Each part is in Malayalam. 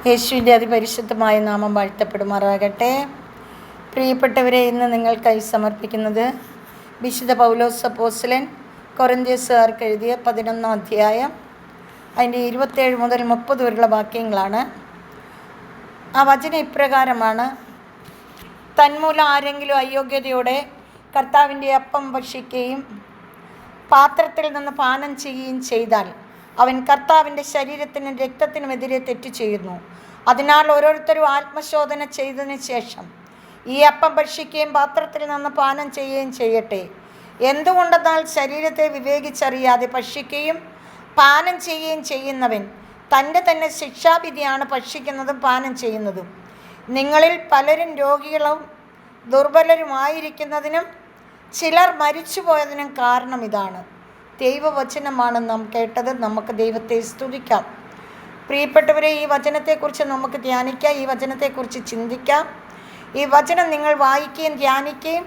യേശുവിൻ്റെ അതിപരിശുദ്ധമായ നാമം വാഴ്ത്തപ്പെടുമാറാകട്ടെ. പ്രിയപ്പെട്ടവരെ, ഇന്ന് നിങ്ങൾക്കായി സമർപ്പിക്കുന്നത് വിശുദ്ധ പൗലോസ് അപ്പോസ്തലൻ കൊരിന്ത്യക്കാർക്ക് എഴുതിയ 11-ാം അധ്യായം അതിൻ്റെ 27 മുതൽ 30 വരെയുള്ള വാക്യങ്ങളാണ്. ആ വചനം ഇപ്രകാരമാണ്: തന്മൂലം ആരെങ്കിലും അയോഗ്യതയോടെ കർത്താവിൻ്റെ അപ്പം ഭക്ഷിക്കുകയും പാത്രത്തിൽ നിന്ന് പാനം ചെയ്യുകയും ചെയ്താൽ അവൻ കർത്താവിൻ്റെ ശരീരത്തിനും രക്തത്തിനുമെതിരെ തെറ്റ് ചെയ്യുന്നു. അതിനാൽ ഓരോരുത്തരും ആത്മശോധന ചെയ്തതിന് ശേഷം ഈ അപ്പം ഭക്ഷിക്കുകയും പാത്രത്തിൽ നിന്ന് പാനം ചെയ്യുകയും ചെയ്യട്ടെ. എന്തുകൊണ്ടെന്നാൽ ശരീരത്തെ വിവേകിച്ചറിയാതെ ഭക്ഷിക്കുകയും പാനം ചെയ്യുകയും ചെയ്യുന്നവൻ തൻ്റെ തന്നെ ശിക്ഷാവിധിയാണ് ഭക്ഷിക്കുന്നതും പാനം ചെയ്യുന്നതും. നിങ്ങളിൽ പലരും രോഗികളും ദുർബലരുമായിരിക്കുന്നതിനും ചിലർ മരിച്ചുപോയതിനും കാരണം ഇതാണ്. ദൈവവചനമാണ് നാം കേട്ടത്. നമുക്ക് ദൈവത്തെ സ്തുതിക്കാം. പ്രിയപ്പെട്ടവരെ, ഈ വചനത്തെക്കുറിച്ച് നമുക്ക് ധ്യാനിക്കാം, ഈ വചനത്തെക്കുറിച്ച് ചിന്തിക്കാം. ഈ വചനം നിങ്ങൾ വായിക്കുകയും ധ്യാനിക്കുകയും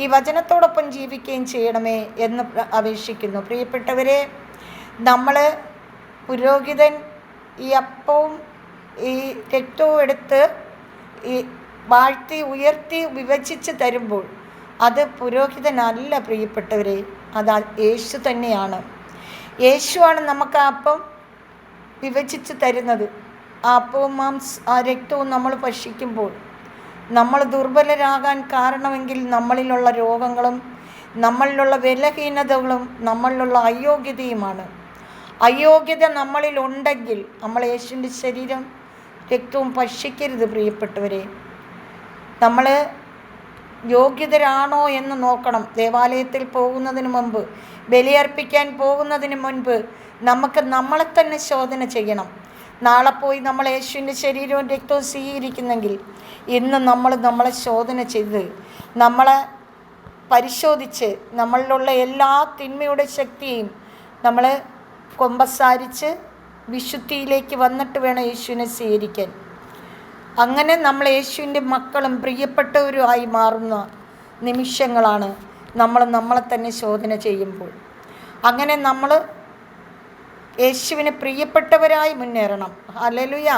ഈ വചനത്തോടൊപ്പം ജീവിക്കുകയും ചെയ്യണമേ എന്ന് അപേക്ഷിക്കുന്നു. പ്രിയപ്പെട്ടവരെ, നമ്മൾ പുരോഹിതൻ ഈ അപ്പവും ഈ രക്തവും എടുത്ത് ഈ വാഴ്ത്തി ഉയർത്തി വിഭജിച്ച് തരുമ്പോൾ അത് പുരോഹിതനല്ല പ്രിയപ്പെട്ടവരെ, അത് യേശു തന്നെയാണ്. യേശുവാണ് നമുക്ക് ആ അപ്പം വിഭജിച്ച് തരുന്നത്. ആ അപ്പവും ആ രക്തവും നമ്മൾ ഭക്ഷിക്കുമ്പോൾ നമ്മൾ ദുർബലരാകാൻ കാരണമെങ്കിൽ നമ്മളിലുള്ള രോഗങ്ങളും നമ്മളിലുള്ള ബലഹീനതകളും നമ്മളിലുള്ള അയോഗ്യതയുമാണ്. അയോഗ്യത നമ്മളിലുണ്ടെങ്കിൽ നമ്മൾ യേശുവിൻ്റെ ശരീരം രക്തവും ഭക്ഷിക്കരുത്. പ്രിയപ്പെട്ടവരെ, നമ്മൾ യോഗ്യതരാണോ എന്ന് നോക്കണം. ദേവാലയത്തിൽ പോകുന്നതിന് മുമ്പ്, ബലിയർപ്പിക്കാൻ പോകുന്നതിന് മുൻപ് നമുക്ക് നമ്മളെ തന്നെ ശോധന ചെയ്യണം. നാളെ പോയി നമ്മൾ യേശുവിൻ്റെ ശരീരവും രക്തവും സ്വീകരിക്കുന്നെങ്കിൽ ഇന്ന് നമ്മളെ ശോധന ചെയ്ത് നമ്മളെ പരിശോധിച്ച് നമ്മളിലുള്ള എല്ലാ തിന്മയുടെ ശക്തിയും നമ്മൾ കൊമ്പസാരിച്ച് വിശുദ്ധിയിലേക്ക് വന്നിട്ട് വേണം യേശുവിനെ സ്വീകരിക്കാൻ. അങ്ങനെ നമ്മൾ യേശുവിൻ്റെ മക്കളും പ്രിയപ്പെട്ടവരുമായി മാറുന്ന നിമിഷങ്ങളാണ് നമ്മളെ തന്നെ ശോധന ചെയ്യുമ്പോൾ. അങ്ങനെ നമ്മൾ യേശുവിന് പ്രിയപ്പെട്ടവരായി മുന്നേറണം. ഹല്ലേലൂയ.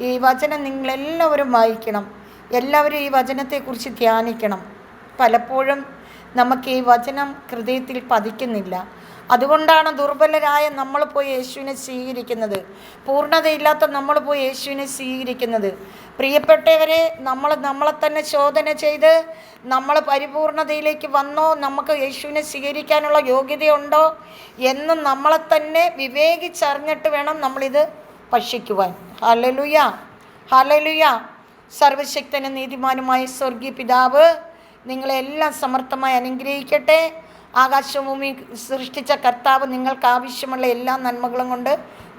ഈ വചനം നിങ്ങളെല്ലാവരും വായിക്കണം, എല്ലാവരും ഈ വചനത്തെക്കുറിച്ച് ധ്യാനിക്കണം. പലപ്പോഴും നമുക്ക് ഈ വചനം ഹൃദയത്തിൽ പതിക്കുന്നില്ല. അതുകൊണ്ടാണ് ദുർബലരായ നമ്മൾ പോയി യേശുവിനെ സ്വീകരിക്കുന്നത്, പൂർണ്ണതയില്ലാത്ത നമ്മൾ പോയി യേശുവിനെ സ്വീകരിക്കുന്നത്. പ്രിയപ്പെട്ടവരെ, നമ്മളെ തന്നെ ശോധന ചെയ്ത് നമ്മൾ പരിപൂർണതയിലേക്ക് വന്നോ, നമുക്ക് യേശുവിനെ സ്വീകരിക്കാനുള്ള യോഗ്യതയുണ്ടോ എന്ന് നമ്മളെ തന്നെ വിവേകിച്ചറിഞ്ഞിട്ട് വേണം നമ്മളിത് ഭക്ഷിക്കുവാൻ. Hallelujah, hallelujah. സർവശക്തനും നീതിമാനുമായ സ്വർഗീയ പിതാവ് നിങ്ങളെല്ലാം സമർത്ഥമായി അനുഗ്രഹിക്കട്ടെ. ആകാശഭൂമി സൃഷ്ടിച്ച കർത്താവ് നിങ്ങൾക്ക് ആവശ്യമുള്ള എല്ലാ നന്മകളും കൊണ്ട്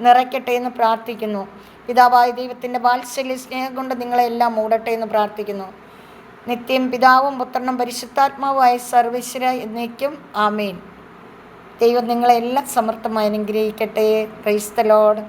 നിറയ്ക്കട്ടെ എന്ന് പ്രാർത്ഥിക്കുന്നു. പിതാവായ ദൈവത്തിൻ്റെ വാത്സല്യ സ്നേഹം കൊണ്ട് നിങ്ങളെല്ലാം മൂടട്ടെ എന്ന് പ്രാർത്ഥിക്കുന്നു. നിത്യം പിതാവും പുത്രനും പരിശുദ്ധാത്മാവുമായ സർവ്വേശ്വര എന്നേക്കും ആമേൻ. ദൈവം നിങ്ങളെല്ലാം സമർത്ഥമായി അനുഗ്രഹിക്കട്ടെ. Praise the Lord.